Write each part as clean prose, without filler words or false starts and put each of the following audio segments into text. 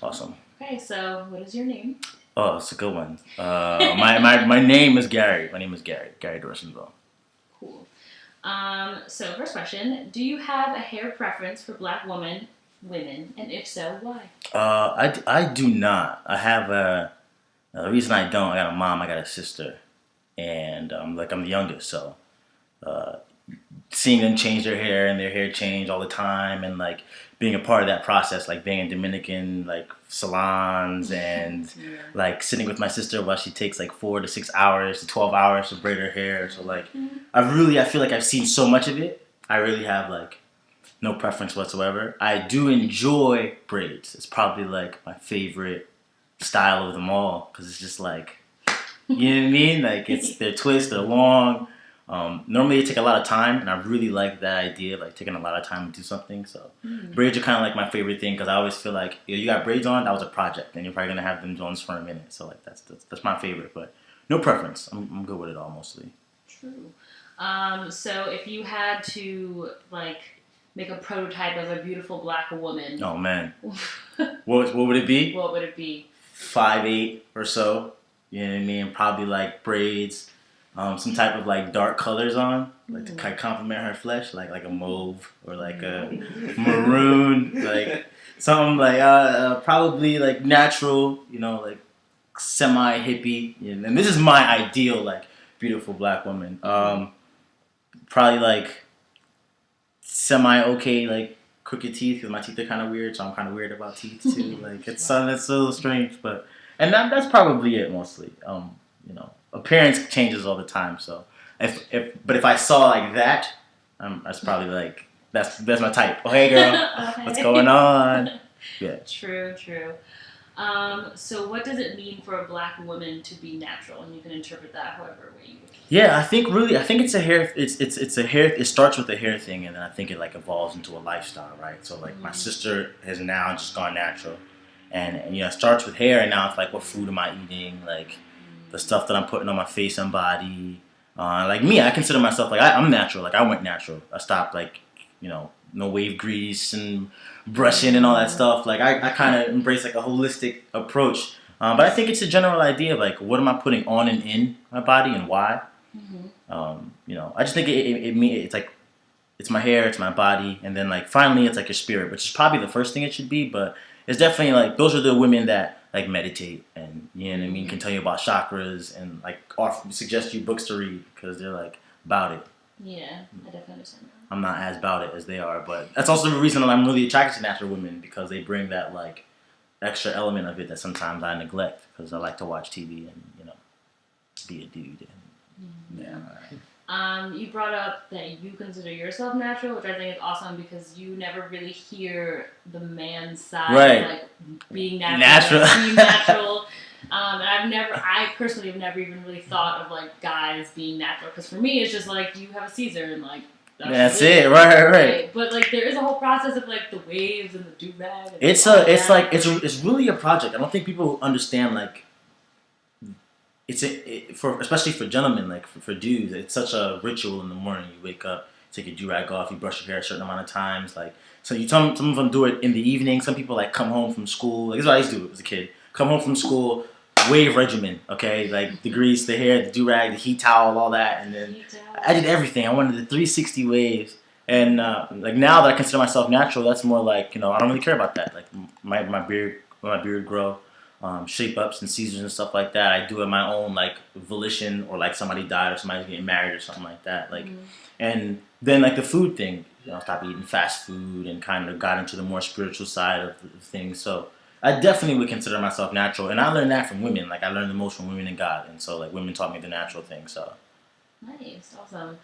Awesome. Okay, so what is your name? Oh, it's a good one. My name is Gary. My name is Gary. Gary Dorsonville. Cool. So first question: do you have a hair preference for Black women, and if so, why? I do not. I have a. The reason I don't, I got a mom, I got a sister, and like I'm the youngest, so uh, seeing them change their hair and their hair change all the time, and like being a part of that process, like being in Dominican like salons and Yeah. like sitting with my sister while she takes like 4 to 6 hours to 12 hours to braid her hair. So like I feel like I've seen so much of it. I really have like no preference whatsoever. I do enjoy braids. It's probably like my favorite style of them all because it's just like you know what I mean? Like it's they're twists, they're long. Normally, it take a lot of time, and I really like that idea of like taking a lot of time to do something. So, braids are kind of like my favorite thing because I always feel like you got braids on, that was a project, and you're probably gonna have them Jones for a minute. So, like that's my favorite, but no preference. I'm good with it all mostly. True. So if you had to like make a prototype of a beautiful Black woman, Oh man, what would it be? what would it be? 5'8" or so. You know what I mean? Probably like braids, some type of like dark colors on, like to kind of complement her flesh, like a mauve or like a maroon, like something like probably like natural, like semi hippie. And this is my ideal like beautiful Black woman. Probably like semi okay like crooked teeth because my teeth are kind of weird, so I'm kind of weird about teeth too. Like it's a little strange, but and that's probably it mostly. Appearance changes all the time, so if I saw like that, that's probably like that's my type. Oh hey girl, Okay. what's going on? Yeah. True, true. So what does it mean for a Black woman to be natural? And you can interpret that however way you would. Yeah, I think it's a hair. It's a hair. It starts with a hair thing, and then I think it like evolves into a lifestyle, right? So like my sister has now just gone natural, and it starts with hair, and now it's like what food am I eating? Like the stuff that I'm putting on my face and body. Like me, I consider myself like I'm natural. Like I went natural. I stopped like no wave grease and brushing and all that stuff. Like I kind of embrace like a holistic approach. But I think it's a general idea of like what am I putting on and in my body and why. I just think it's like it's my hair, it's my body, and then like finally it's like your spirit, which is probably the first thing it should be. But it's definitely like those are the women that like meditate and you know what I mean can tell you about chakras and like suggest you books to read because they're like about it. Yeah, I definitely understand that. I'm not as about it as they are, but that's also the reason that I'm really attracted to natural women because they bring that like extra element of it that sometimes I neglect because I like to watch TV and be a dude. And, yeah. You brought up that you consider yourself natural, which I think is awesome because you never really hear the man's side, Right. Like being natural. Being natural. And I personally have never even really thought of like guys being natural because for me it's just like you have a Caesar and like that's it. Right. But like there is a whole process of like the waves and the do rag. It's really a project. I don't think people understand like. For especially for gentlemen, like for dudes, it's such a ritual in the morning. You wake up, take your do-rag off, you brush your hair a certain amount of times. Like so, some of them do it in the evening. Some people like come home from school. Like, this is what I used to do as a kid. Come home from school, wave regimen. Okay, like the grease, the hair, the do-rag, the heat towel, all that, and then I did everything. I wanted the 360 waves. And like now that I consider myself natural, that's more like I don't really care about that. Like my beard grow. Shape ups and Caesars and stuff like that. I do it my own like volition or like somebody died or somebody's getting married or something like that. Like, and then like the food thing, stop eating fast food and kind of got into the more spiritual side of things. So I definitely would consider myself natural, and I learned that from women. Like I learned the most from women and God, and so like women taught me the natural thing. So nice, awesome.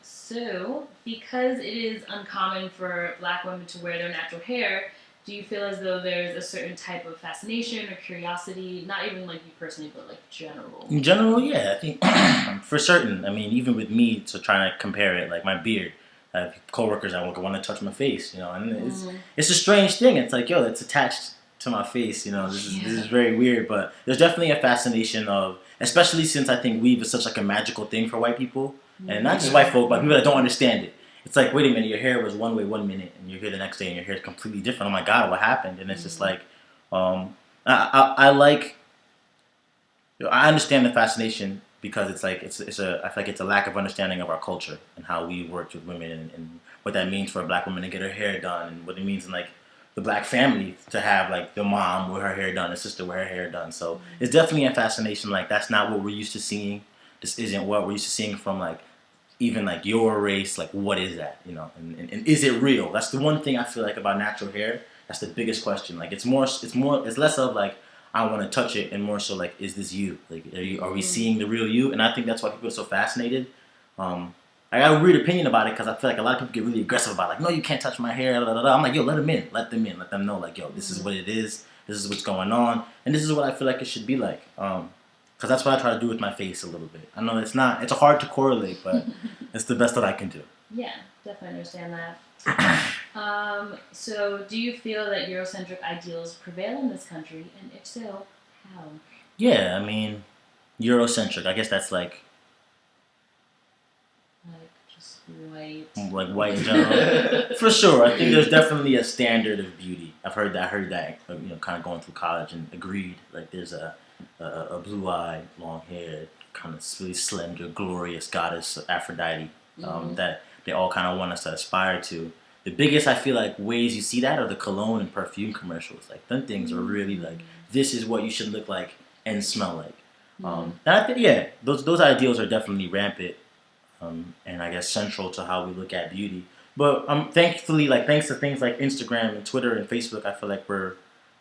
So because it is uncommon for Black women to wear their natural hair. Do you feel as though there's a certain type of fascination or curiosity, not even like you personally, but like general? In general, yeah, I think for certain. I mean, even with me, so trying to compare it, like my beard, I have coworkers that want to touch my face, and it's a strange thing. It's like, yo, it's attached to my face, This is very weird, but there's definitely a fascination of, especially since I think weave is such like a magical thing for white people, and not just white folk, but people that don't understand it. it's like, wait a minute, your hair was one way 1 minute, and you're here the next day, and your hair is completely different. Oh my God, what happened? And it's just like, um, I like, I understand the fascination because it's like it's a I feel like it's a lack of understanding of our culture and how we worked with women and what that means for a black woman to get her hair done and what it means in like the black family to have like the mom with her hair done, the sister with her hair done. So it's definitely a fascination. Like that's not what we're used to seeing. This isn't what we're used to seeing from like even like your race. Like what is that? You know, and is it real? That's the one thing I feel like about natural hair. That's the biggest question. Like it's less of like I want to touch it and more so like is this you? Like are we seeing the real you? And I think that's why people are so fascinated. Um, I got a weird opinion about it because I feel like a lot of people get really aggressive about it. Like, no, you can't touch my hair. Blah, blah, blah. I'm like, yo, let them in. Let them in. Let them know, like, yo, this is what it is. This is what's going on. And this is what I feel like it should be like. Because that's what I try to do with my face a little bit. I know it's hard to correlate, but it's the best that I can do. Yeah, definitely understand that. So do you feel that Eurocentric ideals prevail in this country? And if so, how? Yeah, I mean, Eurocentric. I guess that's like Just white. Like white in general. For sure. I think there's definitely a standard of beauty. I've heard that, kind of going through college and agreed. Like there's a blue-eyed, long-haired, kind of really slender, glorious goddess Aphrodite that they all kind of want us to aspire to. The biggest, I feel like, ways you see that are the cologne and perfume commercials. Like, them things are really like, this is what you should look like and smell like. And I think, yeah, those ideals are definitely rampant. And I guess central to how we look at beauty. But thankfully, like thanks to things like Instagram and Twitter and Facebook, I feel like we're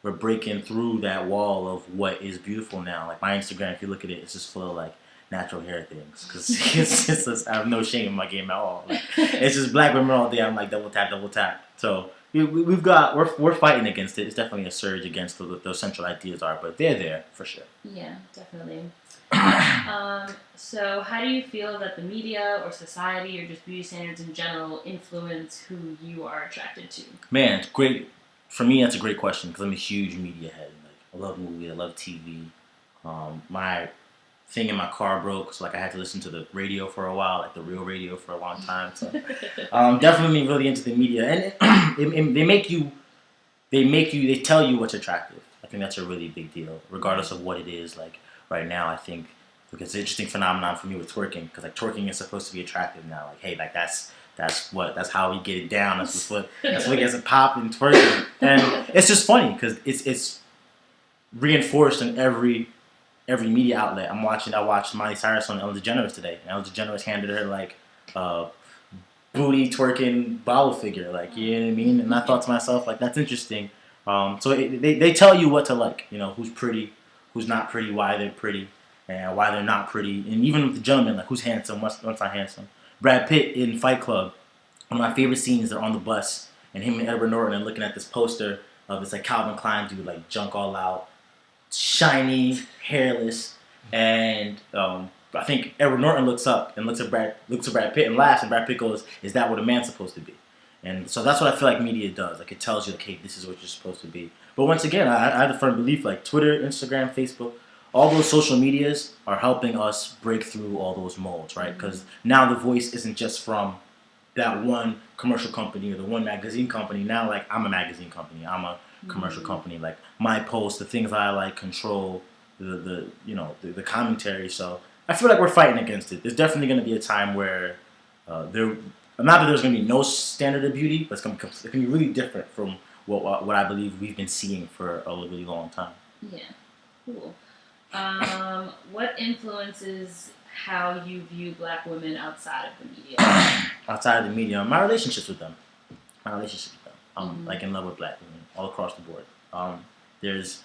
breaking through that wall of what is beautiful now. Like my Instagram, if you look at it, it's just full of like natural hair things because it's just, I have no shame in my game at all. Like, it's just black women all day. I'm like double tap. So we're fighting against it. It's definitely a surge against what those central ideas are, but they're there for sure. Yeah, definitely. So how do you feel that the media or society or just beauty standards in general influence who you are attracted to? Man, it's great. For me, that's a great question because I'm a huge media head. Like, I love movies, I love TV. My thing in my car broke, so like I had to listen to the radio for a while, like the real radio for a long time. So definitely really into the media, and they tell you what's attractive. I think that's a really big deal, regardless of what it is. Like right now, I think it's an interesting phenomenon for me with twerking because like twerking is supposed to be attractive now. Like hey, like that's how we get it down. That's what gets it popping, twerking, and it's just funny because it's reinforced in every media outlet. I watched Miley Cyrus on Ellen DeGeneres today, and Ellen DeGeneres handed her like booty twerking bottle figure, like you know what I mean. And I thought to myself, like that's interesting. So they tell you what to like, you know, who's pretty, who's not pretty, why they're pretty, and why they're not pretty, and even with the gentleman, like who's handsome, what's not handsome. Brad Pitt in Fight Club, one of my favorite scenes. They're on the bus, and him and Edward Norton are looking at this poster of this like Calvin Klein dude, like junk all out, shiny, hairless, and I think Edward Norton looks up and looks at Brad Pitt and laughs, and Brad Pitt goes, "Is that what a man's supposed to be?" And so that's what I feel like media does. Like it tells you, like, hey, this is what you're supposed to be. But once again, I have a firm belief, like Twitter, Instagram, Facebook, all those social medias are helping us break through all those molds, right? Because now the voice isn't just from that one commercial company or the one magazine company. Now, like, I'm a magazine company. I'm a commercial company. Like, my posts, the things I like, control the commentary. So I feel like we're fighting against it. There's definitely going to be a time where not that there's going to be no standard of beauty, but it's going to be really different from what I believe we've been seeing for a really long time. Yeah, cool. What influences how you view black women outside of the media? Outside of the media, my relationships with them. Like in love with black women all across the board. There's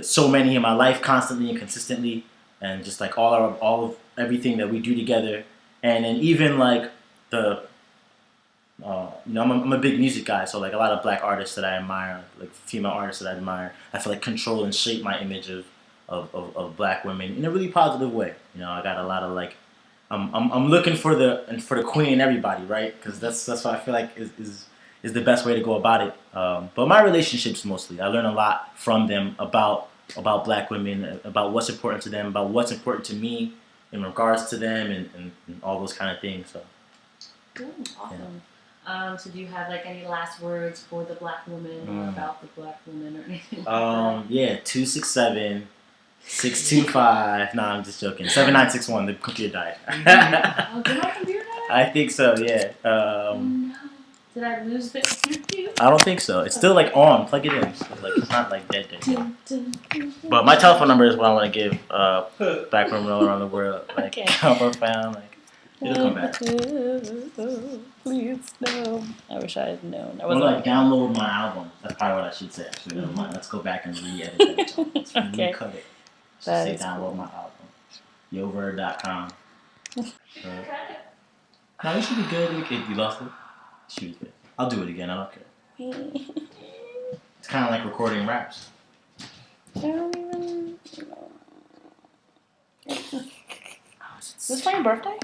so many in my life, constantly and consistently, and just like all of everything that we do together, and then even like I'm a big music guy, so like a lot of black artists that I admire, like female artists that I admire, I feel like control and shape my image of black women in a really positive way. You know, I got a lot of like, I'm looking for the queen in everybody, right? Because that's what I feel like is the best way to go about it. But my relationships mostly, I learn a lot from them about black women, about what's important to them, about what's important to me in regards to them, and all those kind of things. So. Good. Awesome. So do you have like any last words for the black woman or about the black woman or anything? Yeah, 267-625. Nah, I'm just joking. 7961. The computer died. Oh, did my computer die? I think so. Yeah. No. Did I lose the computer? I don't think so. It's still like on. Plug it in. Like it's not like dead. But my telephone number is what I want to give black women all around the world. Like Okay. help her found. Like it'll come back. Please no. I wish I had known. I Or wasn't like download my album. That's probably what I should say. Actually, never mind. Let's go back and re-edit that. Let's Okay. recut it. Just That say is download my album. Yover.com. No, this should be good. You lost it. Should be good. I'll do it again. I don't care. It's kind of like recording raps. I don't even know. Was this for your birthday?